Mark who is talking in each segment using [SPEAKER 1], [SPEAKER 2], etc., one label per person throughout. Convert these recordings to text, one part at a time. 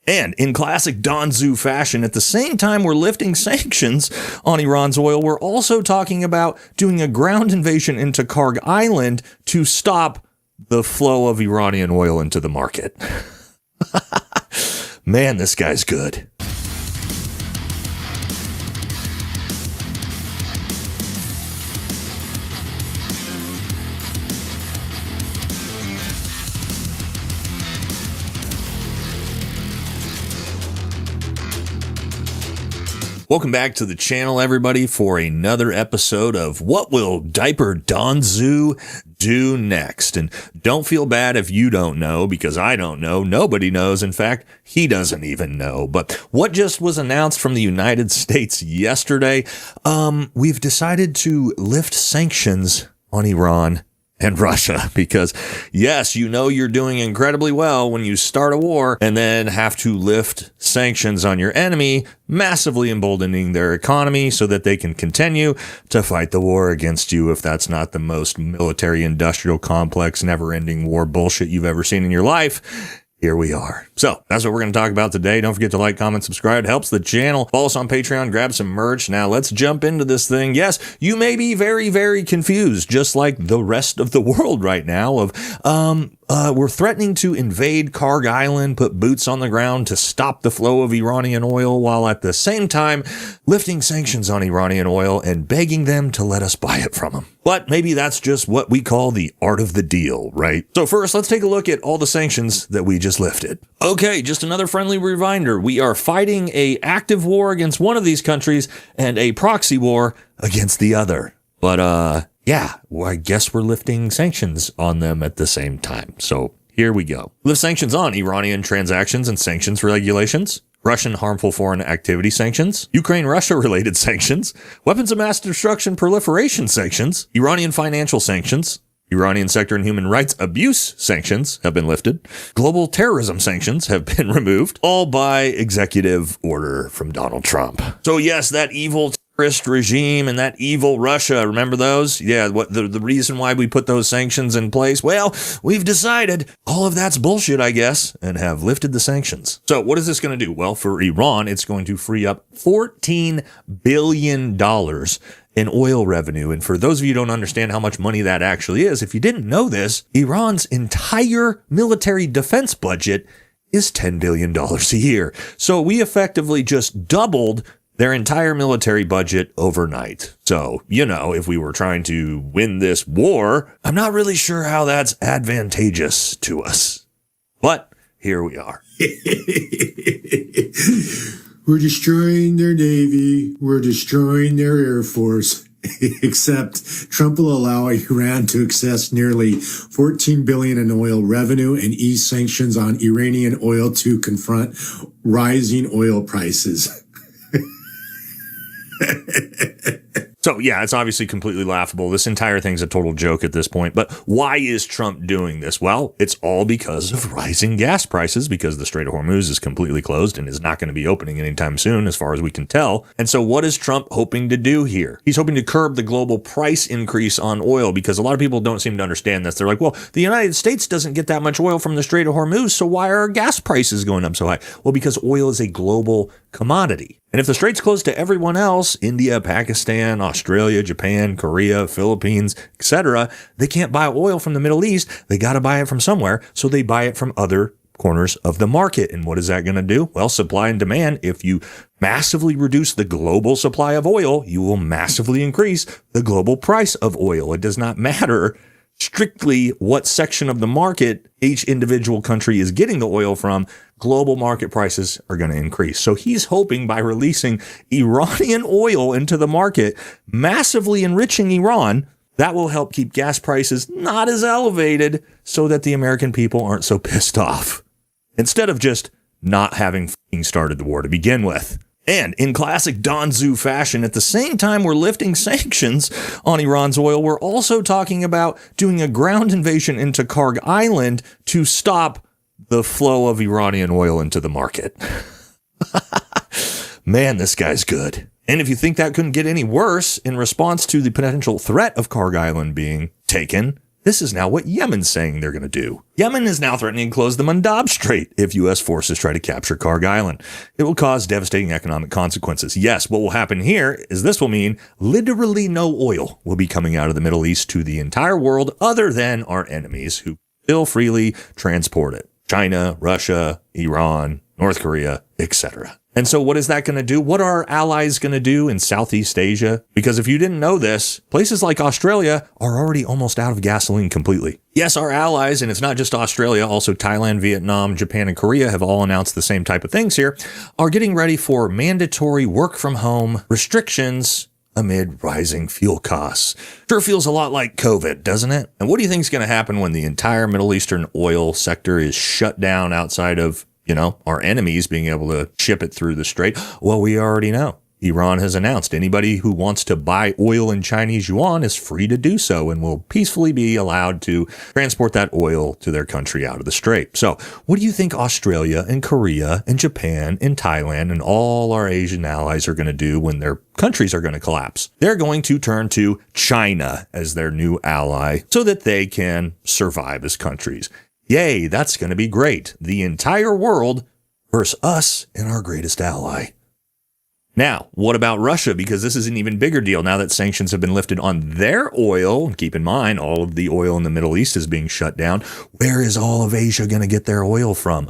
[SPEAKER 1] And in classic Donzu fashion, at the same time we're lifting sanctions on Iran's oil, we're also talking about doing a ground invasion into Karg Island to stop the flow of Iranian oil into the market. Man, this guy's good. Welcome back to the channel, everybody, for another episode of What Will Diaper Donzu Do Next? And don't feel bad if you don't know, because I don't know. Nobody knows. In fact, he doesn't even know. But what just was announced from the United States yesterday, we've decided to lift sanctions on Iran and Russia, because yes, you know you're doing incredibly well when you start a war and then have to lift sanctions on your enemy, massively emboldening their economy so that they can continue to fight the war against you, if that's not the most military industrial complex, never-ending war bullshit you've ever seen in your life. Here we are. So that's what we're going to talk about today. Don't forget to like, comment, subscribe. It helps the channel. Follow us on Patreon. Grab some merch. Now let's jump into this thing. Yes, you may be very, very confused, just like the rest of the world right now, of we're threatening to invade Karg Island, put boots on the ground to stop the flow of Iranian oil, while at the same time lifting sanctions on Iranian oil and begging them to let us buy it from them. But maybe that's just what we call the art of the deal, right? So first, let's take a look at all the sanctions that we just lifted. Okay, just another friendly reminder. We are fighting an active war against one of these countries and a proxy war against the other. But, yeah, well, I guess we're lifting sanctions on them at the same time. So here we go. Lift sanctions on Iranian transactions and sanctions regulations, Russian harmful foreign activity sanctions, Ukraine-Russia related sanctions, weapons of mass destruction proliferation sanctions, Iranian financial sanctions, Iranian sector and human rights abuse sanctions have been lifted, global terrorism sanctions have been removed, all by executive order from Donald Trump. So yes, that evil terrorist regime and that evil Russia, remember those? Yeah, what the reason why we put those sanctions in place? Well, we've decided all of that's bullshit, I guess, and have lifted the sanctions. So what is this going to do? Well, for Iran, it's going to free up $14 billion in oil revenue. And for those of you who don't understand how much money that actually is, if you didn't know this, Iran's entire military defense budget is $10 billion a year. So we effectively just doubled their entire military budget overnight. So, you know, if we were trying to win this war, I'm not really sure how that's advantageous to us. But here we are.
[SPEAKER 2] We're destroying their Navy. We're destroying their Air Force. Except Trump will allow Iran to access nearly $14 billion in oil revenue and ease sanctions on Iranian oil to confront rising oil prices.
[SPEAKER 1] So, yeah, it's obviously completely laughable. This entire thing's a total joke at this point. But why is Trump doing this? Well, it's all because of rising gas prices, because the Strait of Hormuz is completely closed and is not going to be opening anytime soon, as far as we can tell. And so what is Trump hoping to do here? He's hoping to curb the global price increase on oil, because a lot of people don't seem to understand this. They're like, well, the United States doesn't get that much oil from the Strait of Hormuz, so why are our gas prices going up so high? Well, because oil is a global commodity. And if the strait's closed to everyone else, India, Pakistan, Australia, Japan, Korea, Philippines, etc., they can't buy oil from the Middle East. They got to buy it from somewhere, so they buy it from other corners of the market. And what is that going to do? Well, supply and demand. If you massively reduce the global supply of oil, you will massively increase the global price of oil. It does not matter strictly what section of the market each individual country is getting the oil from. Global market prices are going to increase. So he's hoping by releasing Iranian oil into the market, massively enriching Iran, that will help keep gas prices not as elevated so that the American people aren't so pissed off, instead of just not having started the war to begin with. And in classic Donzu fashion, at the same time we're lifting sanctions on Iran's oil, we're also talking about doing a ground invasion into Karg Island to stop the flow of Iranian oil into the market. Man, this guy's good. And if you think that couldn't get any worse, in response to the potential threat of Karg Island being taken, This is now what Yemen's saying they're going to do. Yemen is now threatening to close the Mandab Strait if U.S. forces try to capture Karg Island. It will cause devastating economic consequences. Yes, what will happen here is this will mean literally no oil will be coming out of the Middle East to the entire world other than our enemies who still freely transport it. China, Russia, Iran, North Korea, etc. And so what is that going to do? What are our allies going to do in Southeast Asia? Because if you didn't know this, places like Australia are already almost out of gasoline completely. Yes, our allies, and it's not just Australia, also Thailand, Vietnam, Japan, and Korea have all announced the same type of things here, are getting ready for mandatory work from home restrictions amid rising fuel costs. Sure feels a lot like COVID, doesn't it? And what do you think is going to happen when the entire Middle Eastern oil sector is shut down outside of our enemies being able to ship it through the strait? Well, we already know. Iran has announced anybody who wants to buy oil in Chinese yuan is free to do so and will peacefully be allowed to transport that oil to their country out of the strait. So what do you think Australia and Korea and Japan and Thailand and all our Asian allies are going to do when their countries are going to collapse? They're going to turn to China as their new ally so that they can survive as countries. Yay, that's going to be great. The entire world versus us and our greatest ally. Now, what about Russia? Because this is an even bigger deal now that sanctions have been lifted on their oil. And keep in mind, all of the oil in the Middle East is being shut down. Where is all of Asia going to get their oil from?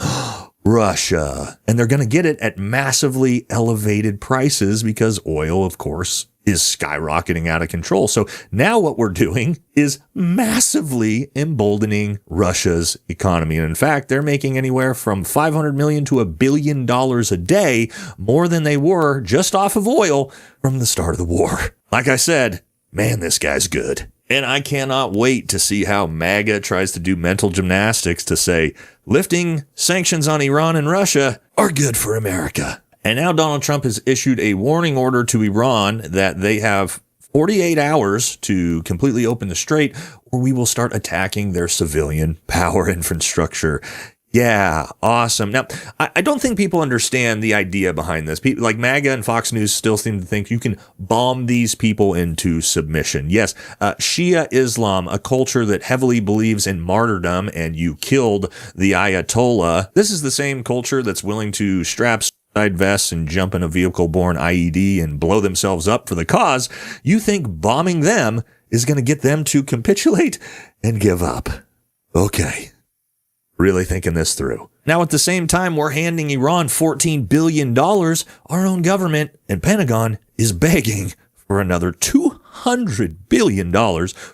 [SPEAKER 1] Russia. And they're going to get it at massively elevated prices because oil, of course, is skyrocketing out of control. So now what we're doing is massively emboldening Russia's economy. And in fact, they're making anywhere from $500 million to $1 billion a day, more than they were just off of oil from the start of the war. Like I said, man, this guy's good. And I cannot wait to see how MAGA tries to do mental gymnastics to say lifting sanctions on Iran and Russia are good for America. And now Donald Trump has issued a warning order to Iran that they have 48 hours to completely open the strait or we will start attacking their civilian power infrastructure. Yeah, awesome. Now, I don't think people understand the idea behind this. People like MAGA and Fox News still seem to think you can bomb these people into submission. Yes, Shia Islam, a culture that heavily believes in martyrdom and you killed the Ayatollah. This is the same culture that's willing to strap suicide vests and jump in a vehicle-borne IED and blow themselves up for the cause. You think bombing them is going to get them to capitulate and give up. Okay. Really thinking this through. Now, at the same time, we're handing Iran $14 billion. Our own government and Pentagon is begging for another $200 billion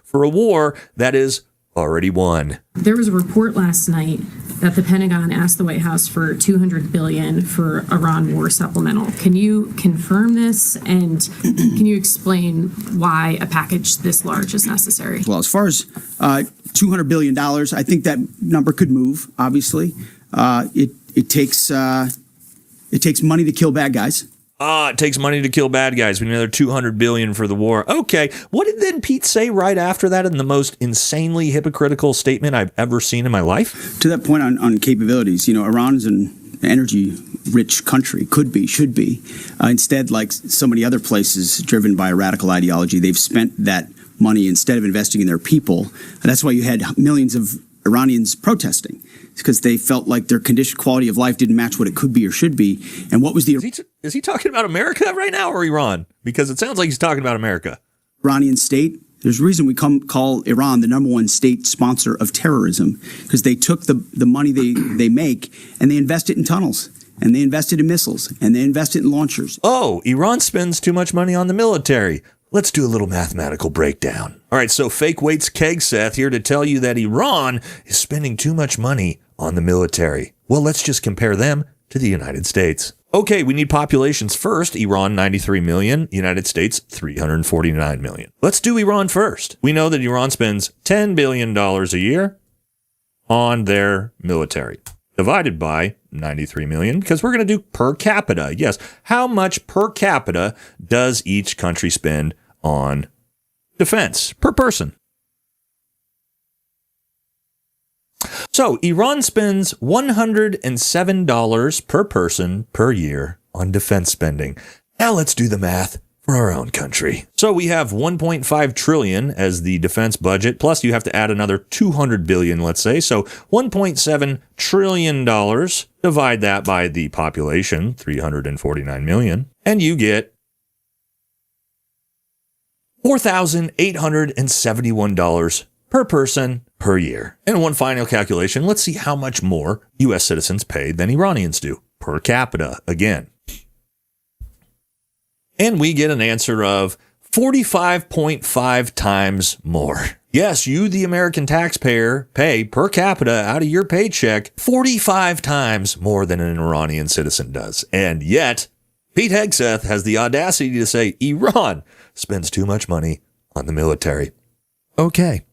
[SPEAKER 1] for a war that is already won.
[SPEAKER 3] There was a report last night that the Pentagon asked the White House for $200 billion for Iran war supplemental. Can you confirm this, and can you explain why a package this large is necessary?
[SPEAKER 4] Well, as far as $200 billion, I think that number could move, obviously. It takes money to kill bad guys.
[SPEAKER 1] It takes money to kill bad guys. We need another $200 billion for the war. Okay. What did then Pete say right after that in the most insanely hypocritical statement I've ever seen in my life?
[SPEAKER 4] To that point on capabilities, Iran's an energy-rich country, could be, should be. Instead, like so many other places driven by a radical ideology, they've spent that money instead of investing in their people. And that's why you had millions of Iranians protesting. It's because they felt like their quality of life didn't match what it could be or should be. And what was the...
[SPEAKER 1] Is he talking about America right now or Iran? Because it sounds like he's talking about America.
[SPEAKER 4] Iranian state. There's a reason we call Iran the number one state sponsor of terrorism, because they took the money they make and they invest it in tunnels. And they invested in missiles, and they invested in launchers.
[SPEAKER 1] Oh, Iran spends too much money on the military. Let's do a little mathematical breakdown. All right, so Fake Weights Kegseth here to tell you that Iran is spending too much money on the military. Well, let's just compare them to the United States. Okay, we need populations first. Iran, 93 million. United States, 349 million. Let's do Iran first. We know that Iran spends $10 billion a year on their military, divided by 93 million, because we're going to do per capita. Yes, how much per capita does each country spend on defense per person? So Iran spends $107 per person per year on defense spending. Now let's do the math for our own country. So we have 1.5 trillion as the defense budget, plus you have to add another 200 billion, let's say. So $1.7 trillion. Divide that by the population, 349 million, and you get $4,871 per person per year. And one final calculation, let's see how much more U.S. citizens pay than Iranians do per capita again. And we get an answer of 45.5 times more. Yes, you, the American taxpayer, pay per capita out of your paycheck 45 times more than an Iranian citizen does. And yet, Pete Hegseth has the audacity to say Iran spends too much money on the military. Okay.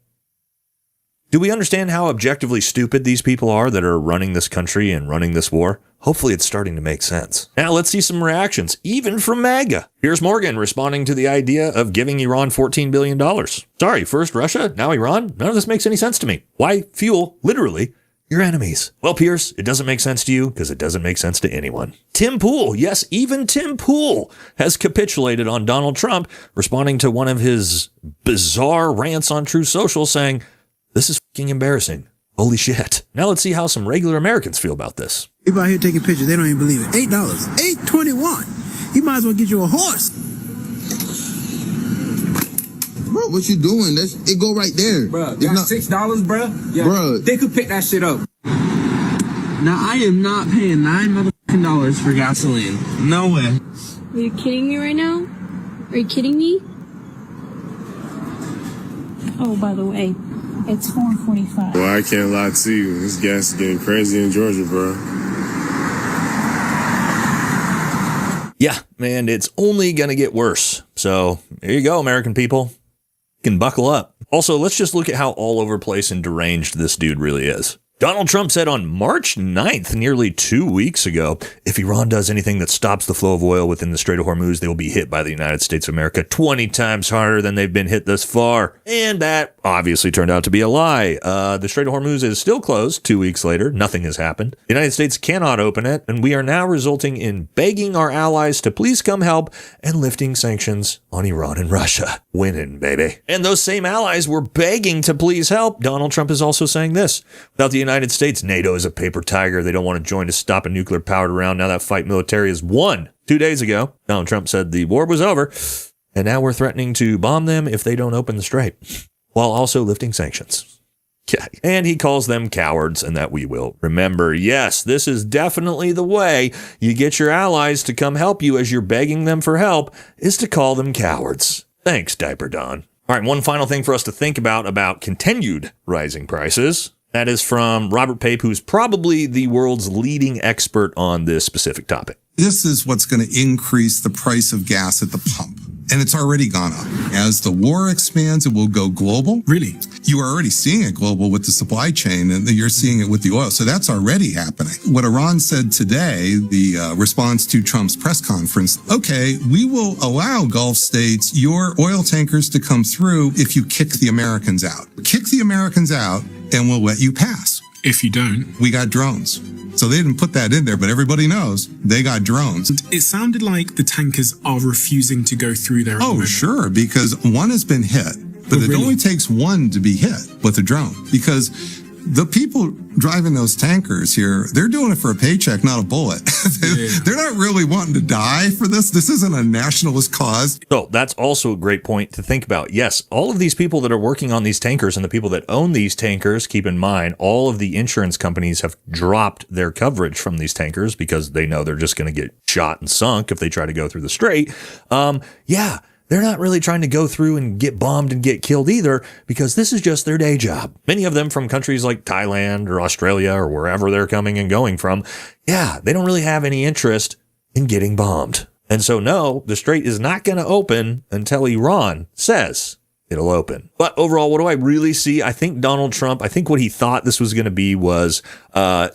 [SPEAKER 1] Do we understand how objectively stupid these people are that are running this country and running this war? Hopefully it's starting to make sense. Now let's see some reactions, even from MAGA. Here's Morgan responding to the idea of giving Iran $14 billion. Sorry, first Russia, now Iran? None of this makes any sense to me. Why fuel, literally, your enemies? Well, Pierce, it doesn't make sense to you because it doesn't make sense to anyone. Tim Pool, yes, even Tim Pool has capitulated on Donald Trump, responding to one of his bizarre rants on True Social saying, "This is fucking embarrassing. Holy shit." Now let's see how some regular Americans feel about this.
[SPEAKER 5] People out here taking pictures, they don't even believe it. $8, $8.21. You might as well get you a horse.
[SPEAKER 6] Bro, what you doing? It go right there.
[SPEAKER 7] Bro, that's $6, bro. Yeah,
[SPEAKER 6] bro,
[SPEAKER 7] they could pick that shit up.
[SPEAKER 5] Now I am not paying $9 for gasoline. No way.
[SPEAKER 8] Are you kidding me right now? Are you kidding me? Oh, by the way, it's $4.45.
[SPEAKER 9] Well, I can't lie to you. This gas is getting crazy in Georgia, bro.
[SPEAKER 1] Yeah, man, it's only going to get worse. So there you go, American people. You can buckle up. Also, let's just look at how all over the place and deranged this dude really is. Donald Trump said on March 9th, nearly 2 weeks ago, if Iran does anything that stops the flow of oil within the Strait of Hormuz, they will be hit by the United States of America 20 times harder than they've been hit thus far. And that obviously turned out to be a lie. The Strait of Hormuz is still closed 2 weeks later. Nothing has happened. The United States cannot open it, and we are now resulting in begging our allies to please come help and lifting sanctions on Iran and Russia. Winning, baby. And those same allies were begging to please help. Donald Trump is also saying this. Without the United States, NATO is a paper tiger. They don't want to join to stop a nuclear-powered Iran. Now that fight military is won. 2 days ago, Donald Trump said the war was over, and now we're threatening to bomb them if they don't open the strait, while also lifting sanctions. Yeah. And he calls them cowards, and that we will remember. Yes, this is definitely the way you get your allies to come help you as you're begging them for help, is to call them cowards. Thanks, Diaper Don. All right, one final thing for us to think about continued rising prices. That is from Robert Pape, who's probably the world's leading expert on this specific topic.
[SPEAKER 10] This is what's going to increase the price of gas at the pump. And it's already gone up. As the war expands, it will go global.
[SPEAKER 5] Really?
[SPEAKER 10] You are already seeing it global with the supply chain, and you're seeing it with the oil. So that's already happening. What Iran said today, the response to Trump's press conference, okay, we will allow Gulf states your oil tankers to come through if you kick the Americans out. Kick the Americans out, and we'll let you pass.
[SPEAKER 11] If you don't.
[SPEAKER 10] We got drones. So they didn't put that in there, but everybody knows they got drones.
[SPEAKER 11] It sounded like the tankers are refusing to go through there.
[SPEAKER 10] Oh, sure, because one has been hit. But it only takes one to be hit with a drone, because the people driving those tankers here, they're doing it for a paycheck, not a bullet. They're not really wanting to die for this. This isn't a nationalist cause.
[SPEAKER 1] So that's also a great point to think about. Yes, all of these people that are working on these tankers and the people that own these tankers, keep in mind, all of the insurance companies have dropped their coverage from these tankers because they know they're just going to get shot and sunk if they try to go through the strait. Yeah. They're not really trying to go through and get bombed and get killed either, because this is just their day job. Many of them from countries like Thailand or Australia or wherever they're coming and going from. Yeah, they don't really have any interest in getting bombed. And so, no, the strait is not going to open until Iran says it'll open. But overall, what do I really see? I think Donald Trump, I think what he thought this was going to be was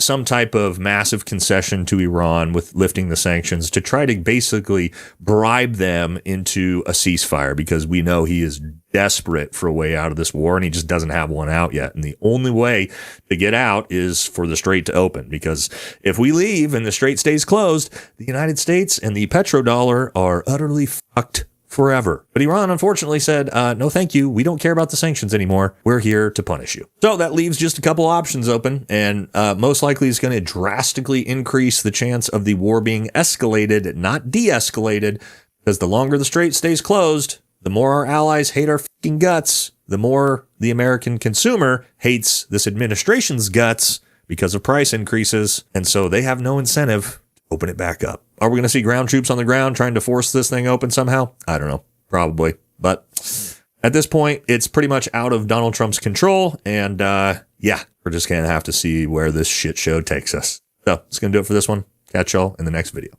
[SPEAKER 1] some type of massive concession to Iran with lifting the sanctions to try to basically bribe them into a ceasefire, because we know he is desperate for a way out of this war and he just doesn't have one out yet. And the only way to get out is for the strait to open, because if we leave and the strait stays closed, the United States and the petrodollar are utterly fucked forever. But Iran unfortunately said, no, thank you. We don't care about the sanctions anymore. We're here to punish you. So that leaves just a couple options open, and most likely is going to drastically increase the chance of the war being escalated, not de-escalated, because the longer the strait stays closed, the more our allies hate our fucking guts, the more the American consumer hates this administration's guts because of price increases. And so they have no incentive to open it back up. Are we going to see ground troops on the ground trying to force this thing open somehow? I don't know. Probably. But at this point, it's pretty much out of Donald Trump's control. And yeah, we're just going to have to see where this shit show takes us. So that's going to do it for this one. Catch y'all in the next video.